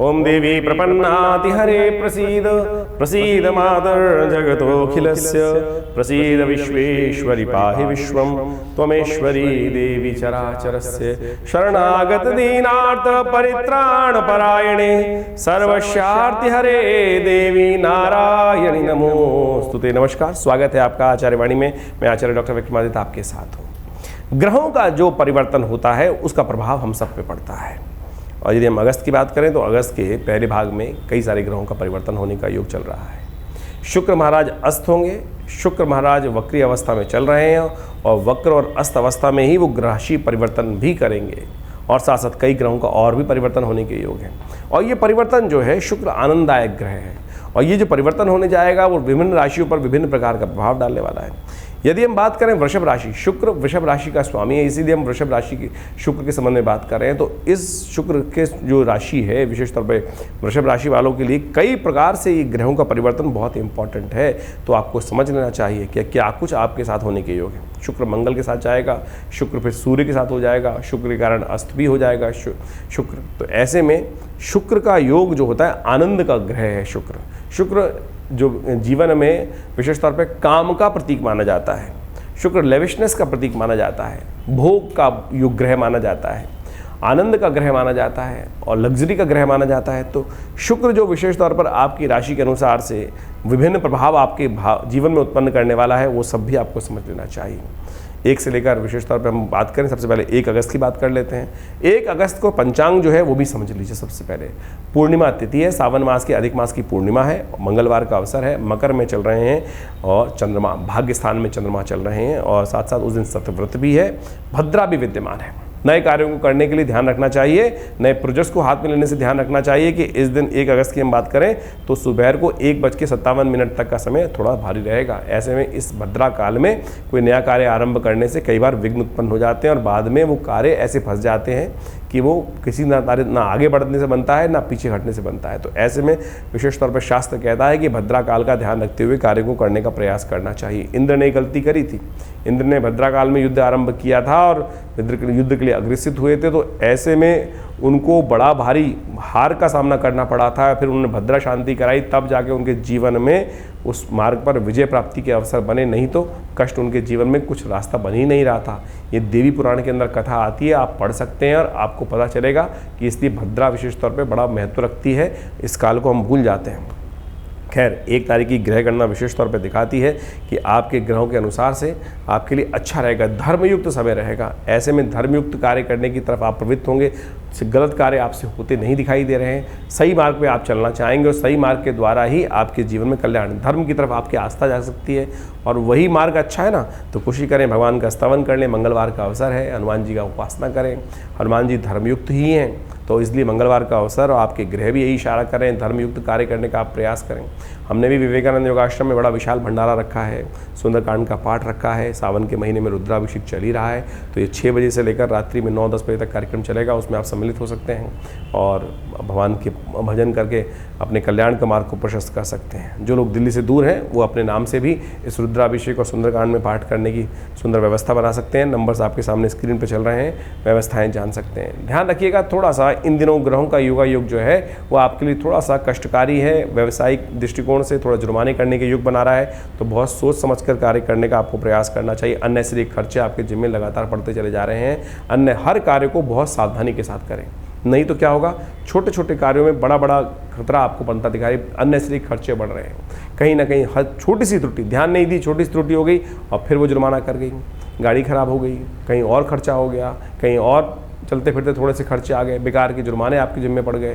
ओम देवी प्रपन्नाति हरे प्रसीद प्रसीद मातर जगतोऽखिलस्य प्रसीद विश्वेश्वरि पाहि विश्वं त्वमेश्वरी देवी चराचरस्य शरणागत दीनार्थ परित्राण परायणे सर्वस्यार्ति हरे देवी नारायणी नमोस्तुते। नमस्कार, स्वागत है आपका आचार्यवाणी में। मैं आचार्य डॉक्टर विक्रमादित्य आपके साथ हूँ। ग्रहों का जो परिवर्तन होता है उसका प्रभाव हम सब पे पड़ता है। और यदि हम अगस्त की बात करें तो अगस्त के पहले भाग में कई सारे ग्रहों का परिवर्तन होने का योग चल रहा है। शुक्र महाराज अस्त होंगे। शुक्र महाराज वक्री अवस्था में चल रहे हैं और वक्र और अस्त अवस्था में ही वो राशि परिवर्तन भी करेंगे और साथ साथ कई ग्रहों का और भी परिवर्तन होने के योग हैं। और ये परिवर्तन जो है, शुक्र आनंददायक ग्रह है और ये जो परिवर्तन होने जाएगा वो विभिन्न राशियों पर विभिन्न प्रकार का प्रभाव डालने वाला है। यदि हम बात करें वृषभ राशि, शुक्र वृषभ राशि का स्वामी है, इसीलिए हम वृषभ राशि की शुक्र के संबंध में बात कर रहे हैं। तो इस शुक्र के जो राशि है, विशेष तौर पे वृषभ राशि वालों के लिए कई प्रकार से ये ग्रहों का परिवर्तन बहुत इंपॉर्टेंट है। तो आपको समझ लेना चाहिए कि क्या कुछ आपके साथ होने के योग है। शुक्र मंगल के साथ जाएगा, शुक्र फिर सूर्य के साथ हो जाएगा, शुक्र के कारण अस्त भी हो जाएगा शुक्र। तो ऐसे में शुक्र का योग जो होता है, आनंद का ग्रह है शुक्र। शुक्र जो जीवन में विशेष तौर पे काम का प्रतीक माना जाता है। शुक्र लेविशनेस का प्रतीक माना जाता है, भोग का युग ग्रह माना जाता है, आनंद का ग्रह माना जाता है और लग्जरी का ग्रह माना जाता है। तो शुक्र जो विशेष तौर पर आपकी राशि के अनुसार से विभिन्न प्रभाव आपके जीवन में उत्पन्न करने वाला है, वो सब भी आपको समझ लेना चाहिए। 1 से लेकर विशेष तौर पर हम बात करें, सबसे पहले 1 अगस्त की बात कर लेते हैं। 1 अगस्त को पंचांग जो है वो भी समझ लीजिए। सबसे पहले पूर्णिमा तिथि है, सावन मास की अधिक मास की पूर्णिमा है, मंगलवार का अवसर है, मकर में चल रहे हैं और चंद्रमा भाग्य स्थान में चंद्रमा चल रहे हैं और साथ साथ उस दिन सतव्रत भी है, भद्रा भी विद्यमान है। नए कार्यों को करने के लिए ध्यान रखना चाहिए, नए प्रोजेक्ट्स को हाथ में लेने से ध्यान रखना चाहिए कि इस दिन 1 अगस्त की हम बात करें तो सुबह को 1:57 तक का समय थोड़ा भारी रहेगा। ऐसे में इस भद्रा काल में कोई नया कार्य आरंभ करने से कई बार विघ्न उत्पन्न हो जाते हैं और बाद में वो कार्य ऐसे फंस जाते हैं कि वो किसी ना आगे बढ़ने से बनता है ना पीछे हटने से बनता है। तो ऐसे में विशेष तौर पर शास्त्र कहता है कि भद्रा काल का ध्यान रखते हुए कार्य को करने का प्रयास करना चाहिए। इंद्र ने गलती करी थी। इंद्र ने भद्रा काल में युद्ध आरंभ किया था और युद्ध के लिए अग्रसित हुए थे। तो ऐसे में उनको बड़ा भारी हार का सामना करना पड़ा था। फिर उन्होंने भद्रा शांति कराई, तब जाके उनके जीवन में उस मार्ग पर विजय प्राप्ति के अवसर बने, नहीं तो कष्ट उनके जीवन में कुछ रास्ता बन ही नहीं रहा था। ये देवी पुराण के अंदर कथा आती है, आप पढ़ सकते हैं और आपको पता चलेगा कि इसलिए भद्रा विशेष तौर पे बड़ा महत्व रखती है। इस काल को हम भूल जाते हैं। खैर, 1 तारीख की ग्रह गणना विशेष तौर पे दिखाती है कि आपके ग्रहों के अनुसार से आपके लिए अच्छा रहेगा, धर्मयुक्त समय रहेगा। ऐसे में धर्मयुक्त कार्य करने की तरफ आप प्रवृत्त होंगे। गलत कार्य आपसे होते नहीं दिखाई दे रहे हैं, सही मार्ग पे आप चलना चाहेंगे और सही मार्ग के द्वारा ही आपके जीवन में कल्याण, धर्म की तरफ आपकी आस्था जा सकती है। और वही मार्ग अच्छा है ना, तो खुशी करें, भगवान का स्तवन कर लें। मंगलवार का अवसर है, हनुमान जी का उपासना करें। हनुमान जी धर्मयुक्त ही हैं, तो इसलिए मंगलवार का अवसर और आपके ग्रह भी यही इशारा करें, धर्मयुक्त कार्य करने का आप प्रयास करें। हमने भी विवेकानंद योगाश्रम में बड़ा विशाल भंडारा रखा है, सुंदरकांड का पाठ रखा है। सावन के महीने में रुद्राभिषेक चल ही रहा है, तो ये 6 बजे से लेकर रात्रि में 9-10 बजे तक कार्यक्रम चलेगा। उसमें आप सम्मिलित हो सकते हैं और भगवान के भजन करके अपने कल्याण के मार्ग को प्रशस्त कर सकते हैं। जो लोग दिल्ली से दूर हैं वो अपने नाम से भी इस रुद्राभिषेक और सुंदरकांड में पाठ करने की सुंदर व्यवस्था बना सकते हैं। नंबर्स आपके सामने स्क्रीन पर चल रहे हैं, व्यवस्थाएं जान सकते हैं। ध्यान रखिएगा, थोड़ा सा इन दिनों ग्रहों का योगायोग जो है वो आपके लिए थोड़ा सा कष्टकारी है। व्यावसायिक दृष्टिकोण से थोड़ा जुर्माने करने के योग बना रहा है, तो बहुत सोच समझकर कार्य करने का आपको प्रयास करना चाहिए। अननेसेसरी खर्चे आपके जिम्मे लगातार बढ़ते चले जा रहे हैं। अन्य हर कार्य को बहुत सावधानी के साथ करें, नहीं तो क्या होगा, छोटे छोटे कार्यों में बड़ा बड़ा खतरा आपको बनता दिखाई। अननेसेसरी खर्चे बढ़ रहे हैं, कहीं ना कहीं हर छोटी सी त्रुटि, ध्यान नहीं दी, छोटी सी त्रुटि हो गई और फिर वो जुर्माना कर गई, गाड़ी खराब हो गई, कहीं और खर्चा हो गया, कहीं और चलते फिरते थोड़े से खर्चे आ गए, बेकार के जुर्माने आपके जिम्मे पड़ गए।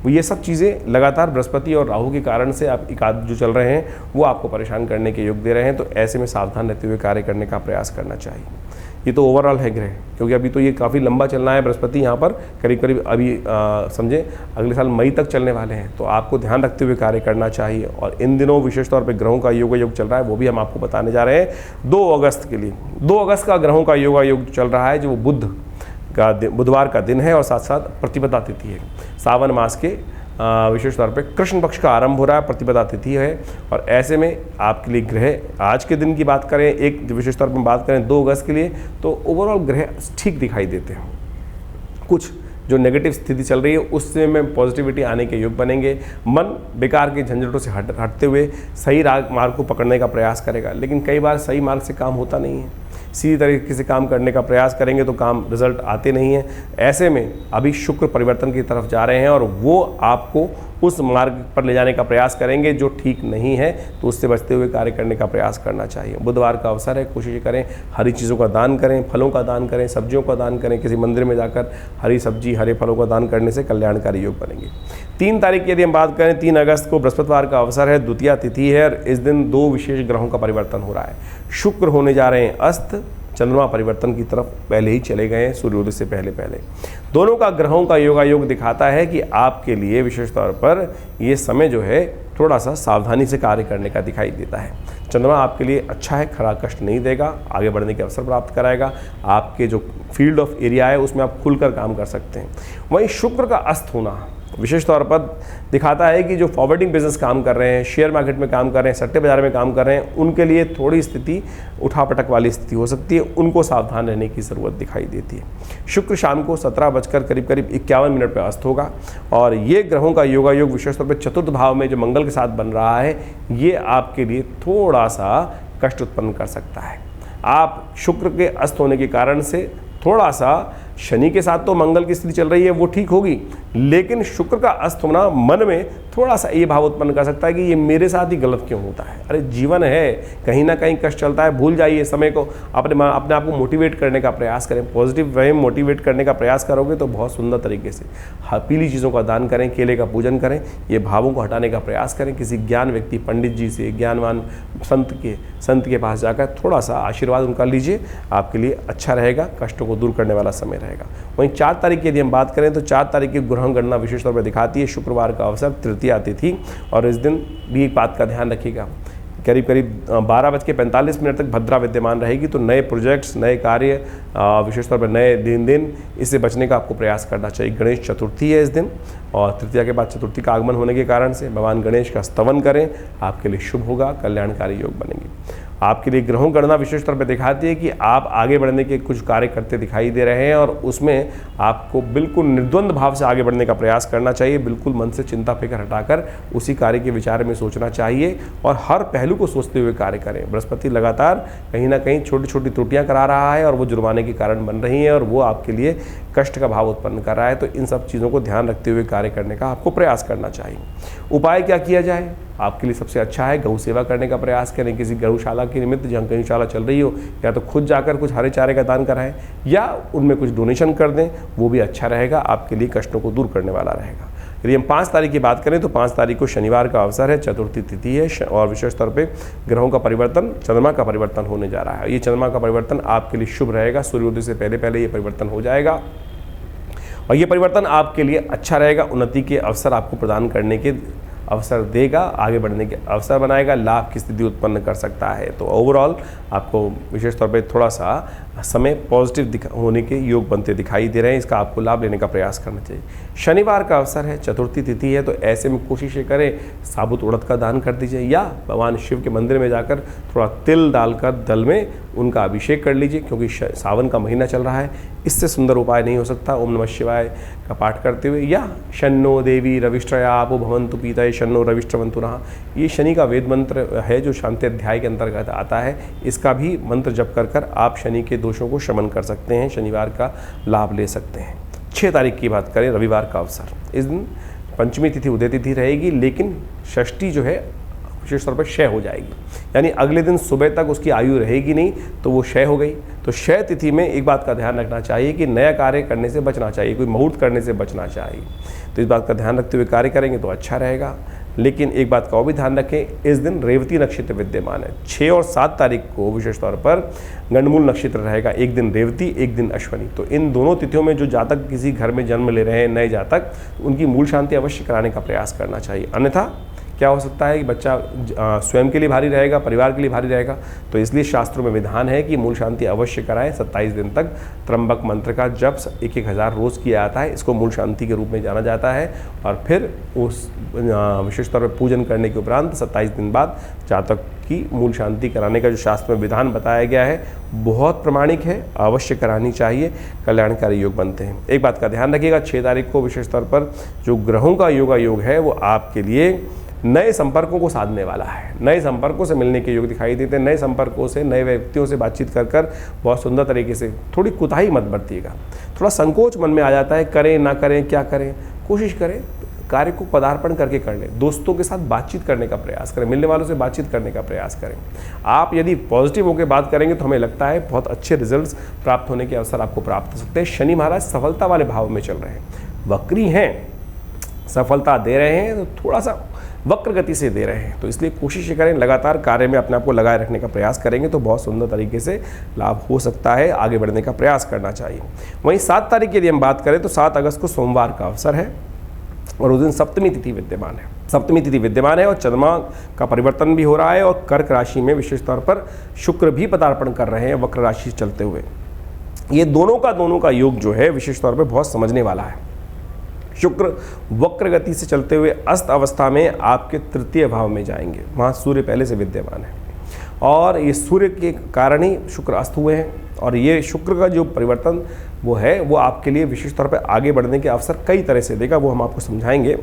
वो ये सब चीज़ें लगातार बृहस्पति और राहु के कारण से आप एकाद जो चल रहे हैं वो आपको परेशान करने के योग दे रहे हैं। तो ऐसे में सावधान रहते हुए कार्य करने का प्रयास करना चाहिए। ये तो ओवरऑल है ग्रह, क्योंकि अभी तो ये काफ़ी लंबा चलना है। बृहस्पति यहाँ पर करीब करीब अभी समझे अगले साल मई तक चलने वाले हैं, तो आपको ध्यान रखते हुए कार्य करना चाहिए। और इन दिनों विशेष तौर पर ग्रहों का योग चल रहा है, वो भी हम आपको बताने जा रहे हैं 2 अगस्त के लिए। 2 अगस्त का ग्रहों का योग चल रहा है, जो वो बुधवार का दिन है और साथ साथ प्रतिपदा तिथि है। सावन मास के विशेष तौर पे कृष्ण पक्ष का आरंभ हो रहा है, प्रतिपदा तिथि है। और ऐसे में आपके लिए ग्रह आज के दिन की बात करें, एक विशेष तौर पर बात करें 2 अगस्त के लिए, तो ओवरऑल ग्रह ठीक दिखाई देते हैं। कुछ जो नेगेटिव स्थिति चल रही है उससे में पॉजिटिविटी आने के योग बनेंगे। मन बेकार के झंझटों से हटते हुए सही मार्ग को पकड़ने का प्रयास करेगा, लेकिन कई बार सही मार्ग से काम होता नहीं है। सीधी तरीके से काम करने का प्रयास करेंगे तो काम रिजल्ट आते नहीं हैं। ऐसे में अभी शुक्र परिवर्तन की तरफ जा रहे हैं और वो आपको उस मार्ग पर ले जाने का प्रयास करेंगे जो ठीक नहीं है, तो उससे बचते हुए कार्य करने का प्रयास करना चाहिए। बुधवार का अवसर है, कोशिश करें हरी चीज़ों का दान करें, फलों का दान करें, सब्जियों का दान करें। किसी मंदिर में जाकर हरी सब्जी हरे फलों का दान करने से कल्याणकारी योग बनेंगे। 3 तारीख की यदि हम बात करें, 3 अगस्त को बृहस्पतिवार का अवसर है, द्वितीया तिथि है और इस दिन 2 विशेष ग्रहों का परिवर्तन हो रहा है। शुक्र होने जा रहे हैं अस्त, चंद्रमा परिवर्तन की तरफ पहले ही चले गए हैं सूर्योदय से पहले पहले। दोनों का ग्रहों का योगायोग दिखाता है कि आपके लिए विशेष तौर पर ये समय जो है थोड़ा सा सावधानी से कार्य करने का दिखाई देता है। चंद्रमा आपके लिए अच्छा है, खरा कष्ट नहीं देगा, आगे बढ़ने के अवसर प्राप्त कराएगा। आपके जो फील्ड ऑफ एरिया है उसमें आप खुलकर काम कर सकते हैं। वहीं शुक्र का अस्त होना विशेष तौर पर दिखाता है कि जो फॉरवर्डिंग बिजनेस काम कर रहे हैं, शेयर मार्केट में काम कर रहे हैं, सट्टे बाजार में काम कर रहे हैं, उनके लिए थोड़ी स्थिति उठापटक वाली स्थिति हो सकती है, उनको सावधान रहने की ज़रूरत दिखाई देती है। शुक्र शाम को 17 बजकर करीब 51 मिनट पर अस्त होगा और ये ग्रहों का योगायोग विशेष तौर पर चतुर्थ भाव में जो मंगल के साथ बन रहा है, ये आपके लिए थोड़ा सा कष्ट उत्पन्न कर सकता है। आप शुक्र के अस्त होने के कारण से थोड़ा सा शनि के साथ तो मंगल की स्थिति चल रही है वो ठीक होगी, लेकिन शुक्र का अस्त होना मन में थोड़ा सा ये भाव उत्पन्न कर सकता है कि ये मेरे साथ ही गलत क्यों होता है। अरे जीवन है, कहीं ना कहीं कष्ट चलता है, भूल जाइए समय को। अपने आप को मोटिवेट करने का प्रयास करें, पॉजिटिव वे में मोटिवेट करने का प्रयास करोगे तो बहुत सुंदर तरीके से पीली चीज़ों का दान करें, केले का पूजन करें, ये भावों को हटाने का प्रयास करें। किसी ज्ञान व्यक्ति, पंडित जी से, ज्ञानवान संत के पास जाकर थोड़ा सा आशीर्वाद उनका लीजिए, आपके लिए अच्छा रहेगा, कष्टों को दूर करने वाला समय रहेगा। वहीं 4 तारीख की यदि हम बात करें तो 4 तारीख की ग्रह गणना विशेष तौर पर दिखाती है शुक्रवार का अवसर, तृतीया तिथि, और इस दिन भी एक बात का ध्यान रखिएगा, करीब 12:45 तक भद्रा विद्यमान रहेगी, तो नए प्रोजेक्ट्स, नए कार्य, विशेष तौर पर नए दिन इससे बचने का आपको प्रयास करना चाहिए। गणेश चतुर्थी है इस दिन और तृतीया के बाद चतुर्थी का आगमन होने के कारण से भगवान गणेश का स्तवन करें, आपके लिए शुभ होगा, कल्याणकारी योग बनेंगे। आपके लिए ग्रहों गणना विशेष तौर पर दिखाती है कि आप आगे बढ़ने के कुछ कार्य करते दिखाई दे रहे हैं और उसमें आपको बिल्कुल निर्द्वंद भाव से आगे बढ़ने का प्रयास करना चाहिए। बिल्कुल मन से चिंता फिक्र हटाकर उसी कार्य के विचार में सोचना चाहिए और हर पहलू को सोचते हुए कार्य करें। बृहस्पति लगातार कहीं ना कहीं छोटी छोटी त्रुटियां करा रहा है और वो जुर्माने के कारण बन रही हैं और वो आपके लिए कष्ट का भाव उत्पन्न कर रहा है, तो इन सब चीज़ों को ध्यान रखते हुए कार्य करने का आपको प्रयास करना चाहिए। उपाय क्या किया जाए? आपके लिए सबसे अच्छा है गौ सेवा करने का प्रयास करें। किसी गौशाला के निमित्त जहाँ गौशाला चल रही हो, या तो खुद जाकर कुछ हरे चारे का दान कराएं या उनमें कुछ डोनेशन कर दें, वो भी अच्छा रहेगा, आपके लिए कष्टों को दूर करने वाला रहेगा। यदि हम 5 तारीख की बात करें तो 5 तारीख को शनिवार का अवसर है, चतुर्थी तिथि है और विशेष तौर पे ग्रहों का परिवर्तन, चंद्रमा का परिवर्तन होने जा रहा है। ये चंद्रमा का परिवर्तन आपके लिए शुभ रहेगा, सूर्योदय से पहले पहले ये परिवर्तन हो जाएगा और ये परिवर्तन आपके लिए अच्छा रहेगा, उन्नति के अवसर आपको प्रदान करने के अवसर देगा, आगे बढ़ने के अवसर बनाएगा, लाभ की स्थिति उत्पन्न कर सकता है। तो ओवरऑल आपको विशेष तौर पे थोड़ा सा समय पॉजिटिव होने के योग बनते दिखाई दे रहे हैं, इसका आपको लाभ लेने का प्रयास करना चाहिए। शनिवार का अवसर है, चतुर्थी तिथि है, तो ऐसे में कोशिश करें साबुत उड़द का दान कर दीजिए या भगवान शिव के मंदिर में जाकर थोड़ा तिल डालकर दल में उनका अभिषेक कर लीजिए, क्योंकि सावन का महीना चल रहा है, इससे सुंदर उपाय नहीं हो सकता। ओम नमः शिवाय का पाठ करते हुए या शन्नो देवी रविष्ट्रया आपो भवन्तु पीतये शन्नो रविष्ट्रवन्तु नः, ये शनि का वेद मंत्र है जो शांति अध्याय के अंतर्गत आता है, इसका भी मंत्र जप कर आप शनि के दोषों को शमन कर सकते हैं, शनिवार का लाभ ले सकते हैं। 6 तारीख की बात करें, रविवार का अवसर, इस दिन पंचमी तिथि उदय तिथि रहेगी, लेकिन षष्ठी जो है विशेष तौर पर क्षय हो जाएगी, यानी अगले दिन सुबह तक उसकी आयु रहेगी नहीं, तो वो क्षय हो गई। तो क्षय तिथि में एक बात का ध्यान रखना चाहिए कि नया कार्य करने से बचना चाहिए, कोई मुहूर्त करने से बचना चाहिए। तो इस बात का ध्यान रखते हुए कार्य करेंगे तो अच्छा रहेगा। लेकिन एक बात का और भी ध्यान रखें, इस दिन रेवती नक्षत्र विद्यमान है। 6 और 7 तारीख को विशेष तौर पर गंडमूल नक्षत्र रहेगा, एक दिन रेवती एक दिन अश्वनी। तो इन दोनों तिथियों में जो जातक किसी घर में जन्म ले रहे हैं, नए जातक, उनकी मूल शांति अवश्य कराने का प्रयास करना चाहिए, अन्यथा क्या हो सकता है कि बच्चा स्वयं के लिए भारी रहेगा, परिवार के लिए भारी रहेगा। तो इसलिए शास्त्रों में विधान है कि मूल शांति अवश्य कराएं। 27 दिन तक त्र्यंबक मंत्र का जप 1,000 रोज़ किया जाता है, इसको मूल शांति के रूप में जाना जाता है। और फिर उस विशेष तौर पर पूजन करने के उपरांत 27 दिन बाद जातक की मूल शांति कराने का जो शास्त्र में विधान बताया गया है बहुत प्रमाणिक है, अवश्य करानी चाहिए, कल्याणकारी योग बनते हैं। एक बात का ध्यान रखिएगा, 6 तारीख को विशेष तौर पर जो ग्रहों का योगा योग है वो आपके लिए नए संपर्कों को साधने वाला है। नए संपर्कों से मिलने के योग दिखाई देते हैं। नए संपर्कों से, नए व्यक्तियों से बातचीत कर कर बहुत सुंदर तरीके से, थोड़ी कुताही मत बरतिएगा। थोड़ा संकोच मन में आ जाता है, करें ना करें, क्या करें, कोशिश करें कार्य को पदार्पण करके कर लें। दोस्तों के साथ बातचीत करने का प्रयास करें, मिलने वालों से बातचीत करने का प्रयास करें। आप यदि पॉजिटिव होकर बात करेंगे तो हमें लगता है बहुत अच्छे रिजल्ट्स प्राप्त होने के अवसर आपको प्राप्त हो सकते हैं। शनि महाराज सफलता वाले भाव में चल रहे हैं, वक्री हैं, सफलता दे रहे हैं तो थोड़ा सा वक्र गति से दे रहे हैं। तो इसलिए कोशिश करें, लगातार कार्य में अपने आप को लगाए रखने का प्रयास करेंगे तो बहुत सुंदर तरीके से लाभ हो सकता है, आगे बढ़ने का प्रयास करना चाहिए। वहीं 7 तारीख की यदि हम बात करें तो 7 अगस्त को सोमवार का अवसर है और उस दिन सप्तमी तिथि विद्यमान है। सप्तमी तिथि विद्यमान है और चंद्रमा का परिवर्तन भी हो रहा है और कर्क राशि में विशेष तौर पर शुक्र भी पदार्पण कर रहे हैं वक्र राशि चलते हुए। ये दोनों का योग जो है विशेष तौर पर बहुत समझने वाला है। शुक्र वक्र गति से चलते हुए अस्त अवस्था में आपके तृतीय भाव में जाएंगे, वहाँ सूर्य पहले से विद्यमान है और ये सूर्य के कारण ही शुक्र अस्त हुए हैं। और ये शुक्र का जो परिवर्तन वो है वो आपके लिए विशेष तौर पर आगे बढ़ने के अवसर कई तरह से देगा, वो हम आपको समझाएंगे,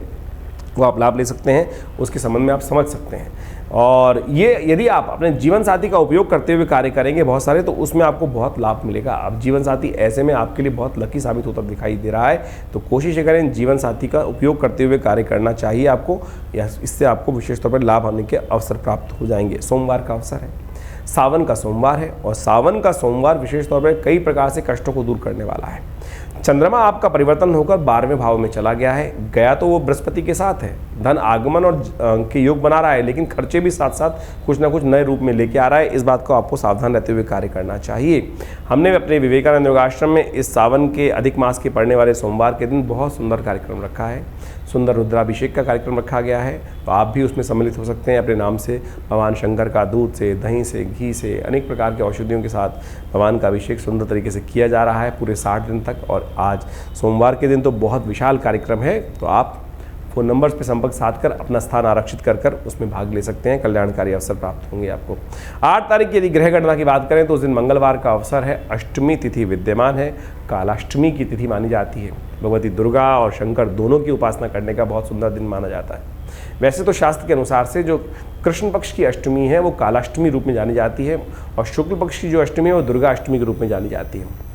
वो आप लाभ ले सकते हैं, उसके संबंध में आप समझ सकते हैं। और ये यदि आप अपने जीवन साथी का उपयोग करते हुए कार्य करेंगे बहुत सारे, तो उसमें आपको बहुत लाभ मिलेगा। अब जीवन साथी ऐसे में आपके लिए बहुत लकी साबित होता दिखाई दे रहा है, तो कोशिश करें जीवन साथी का उपयोग करते हुए कार्य करना चाहिए आपको, या इससे आपको विशेष तौर पर लाभ आने के अवसर प्राप्त हो जाएंगे। सोमवार का अवसर है, सावन का सोमवार है और सावन का सोमवार विशेष तौर पर कई प्रकार से कष्टों को दूर करने वाला है। चंद्रमा आपका परिवर्तन होकर 12वें भाव में चला गया है, गया तो वो बृहस्पति के साथ है, धन आगमन और के योग बना रहा है, लेकिन खर्चे भी साथ साथ कुछ ना कुछ नए रूप में लेके आ रहा है। इस बात को आपको सावधान रहते हुए कार्य करना चाहिए। हमने अपने विवेकानंद योगाश्रम में इस सावन के अधिक मास के पड़ने वाले सोमवार के दिन बहुत सुंदर कार्यक्रम रखा है, सुंदर रुद्राभिषेक का कार्यक्रम रखा गया है, तो आप भी उसमें सम्मिलित हो सकते हैं। अपने नाम से भगवान शंकर का दूध से, दही से, घी से, अनेक प्रकार के औषधियों के साथ भगवान का अभिषेक सुंदर तरीके से किया जा रहा है पूरे 60 दिन तक। और आज सोमवार के दिन तो बहुत विशाल कार्यक्रम है, तो आप फ़ोन नंबर्स पे संपर्क साधकर अपना स्थान आरक्षित कर उसमें भाग ले सकते हैं, कल्याणकारी अवसर प्राप्त होंगे आपको। 8 तारीख की यदि ग्रह गणना की बात करें तो उस दिन मंगलवार का अवसर है, अष्टमी तिथि विद्यमान है, कालाष्टमी की तिथि मानी जाती है। भगवती दुर्गा और शंकर दोनों की उपासना करने का बहुत सुंदर दिन माना जाता है। वैसे तो शास्त्र के अनुसार से जो कृष्ण पक्ष की अष्टमी है वो कालाष्टमी रूप में जानी जाती है और शुक्ल पक्ष की जो अष्टमी है वो दुर्गा अष्टमी के रूप में जानी जाती है।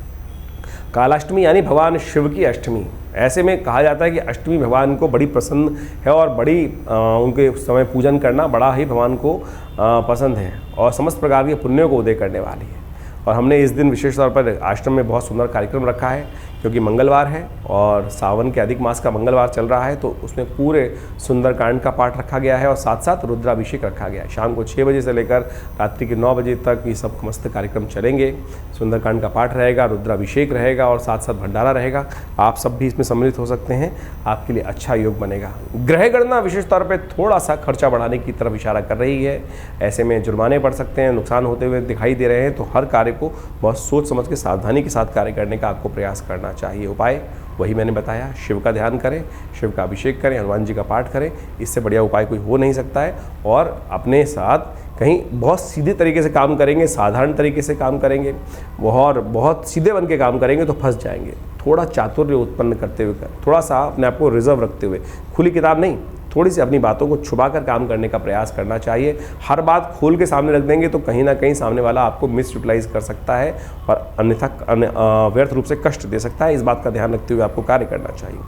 कालाष्टमी यानी भगवान शिव की अष्टमी। ऐसे में कहा जाता है कि अष्टमी भगवान को बड़ी पसंद है और बड़ी उनके समय पूजन करना बड़ा ही भगवान को पसंद है और समस्त प्रकार के पुण्यों को उदय करने वाली है। और हमने इस दिन विशेष तौर पर आश्रम में बहुत सुंदर कार्यक्रम रखा है, क्योंकि मंगलवार है और सावन के अधिक मास का मंगलवार चल रहा है, तो उसमें पूरे सुंदरकांड का पाठ रखा गया है और साथ साथ रुद्राभिषेक रखा गया है। शाम को 6 बजे से लेकर रात्रि के 9 बजे तक ये सब मस्त कार्यक्रम चलेंगे। सुंदरकांड का पाठ रहेगा, रुद्राभिषेक रहेगा और साथ साथ भंडारा रहेगा। आप सब भी इसमें सम्मिलित हो सकते हैं, आपके लिए अच्छा योग बनेगा। ग्रह गणना विशेष तौर पर थोड़ा सा खर्चा बढ़ाने की तरफ इशारा कर रही है, ऐसे में जुर्माने पड़ सकते हैं, नुकसान होते हुए दिखाई दे रहे हैं, तो हर कार्य को बहुत सोच समझ के सावधानी के साथ कार्य करने का आपको प्रयास करना चाहिए। उपाय वही मैंने बताया, शिव का ध्यान करें, शिव का अभिषेक करें, हनुमान जी का पाठ करें, इससे बढ़िया उपाय कोई हो नहीं सकता है। और अपने साथ कहीं बहुत सीधे तरीके से काम करेंगे, साधारण तरीके से काम करेंगे और बहुत सीधे बन के काम करेंगे तो फंस जाएंगे। थोड़ा चातुर्य उत्पन्न करते हुए, थोड़ा सा अपने आप को रिजर्व रखते हुए, खुली किताब नहीं, थोड़ी सी अपनी बातों को छुपा कर काम करने का प्रयास करना चाहिए। हर बात खोल के सामने रख देंगे तो कहीं ना कहीं सामने वाला आपको मिस यूटिलाइज कर सकता है और अन्यथा व्यर्थ रूप से कष्ट दे सकता है। इस बात का ध्यान रखते हुए आपको कार्य करना चाहिए।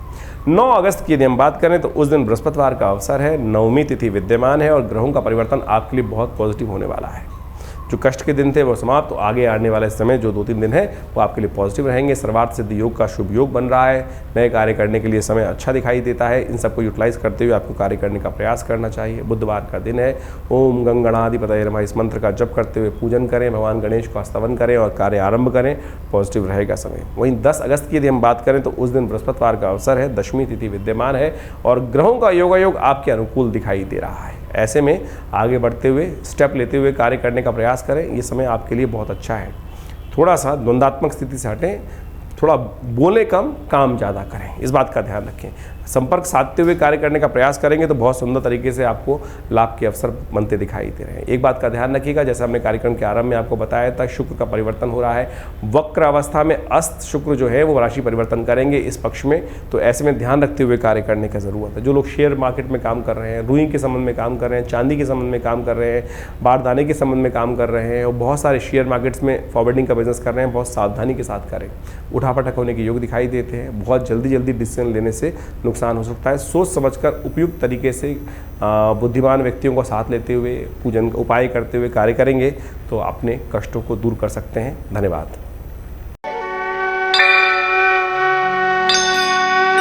9 अगस्त की यदि हम बात करें तो उस दिन बृहस्पतिवार का अवसर है, नवमी तिथि विद्यमान है और ग्रहों का परिवर्तन आपके लिए बहुत पॉजिटिव होने वाला है। जो कष्ट के दिन थे वो समाप्त, तो आगे आने वाले समय जो 2-3 दिन है वो आपके लिए पॉजिटिव रहेंगे। सर्वार्थ सिद्धि योग का शुभ योग बन रहा है, नए कार्य करने के लिए समय अच्छा दिखाई देता है। इन सबको यूटिलाइज करते हुए आपको कार्य करने का प्रयास करना चाहिए। बुधवार का दिन है, ओम गंगणाधिपतये नमः इस मंत्र का जप करते हुए पूजन करें, भगवान गणेश का स्तवन करें और कार्य आरंभ करें, पॉजिटिव रहेगा समय। वहीं 10 अगस्त की यदि हम बात करें तो उस दिन बृहस्पतिवार का अवसर है, दशमी तिथि विद्यमान है और ग्रहों का योगायोग आपके अनुकूल दिखाई दे रहा है। ऐसे में आगे बढ़ते हुए, स्टेप लेते हुए कार्य करने का प्रयास करें, ये समय आपके लिए बहुत अच्छा है। थोड़ा सा द्वंद्वात्मक स्थिति से हटें, थोड़ा बोले कम, काम ज़्यादा करें, इस बात का ध्यान रखें। संपर्क साधते हुए कार्य करने का प्रयास करेंगे तो बहुत सुंदर तरीके से आपको लाभ के अवसर बनते दिखाई दे रहे हैं। एक बात का ध्यान रखिएगा, जैसे हमने कार्यक्रम के आरंभ में आपको बताया था, शुक्र का परिवर्तन हो रहा है। वक्र अवस्था में अस्त शुक्र जो है वो राशि परिवर्तन करेंगे इस पक्ष में, तो ऐसे में ध्यान रखते हुए कार्य करने की ज़रूरत है। जो लोग शेयर मार्केट में काम कर रहे हैं, रुई के संबंध में काम कर रहे हैं, चांदी के संबंध में काम कर रहे हैं, बारदाने के संबंध में काम कर रहे हैं और बहुत सारे शेयर मार्केट्स में फॉरवर्डिंग का बिजनेस कर रहे हैं, बहुत सावधानी के साथ करें। उठापटक होने के योग दिखाई देते हैं, बहुत जल्दी डिसीजन लेने से नुकसान हो सकता है। सोच समझकर उपयुक्त तरीके से बुद्धिमान व्यक्तियों का साथ लेते हुए, पूजन उपाय करते हुए कार्य करेंगे तो अपने कष्टों को दूर कर सकते हैं। धन्यवाद।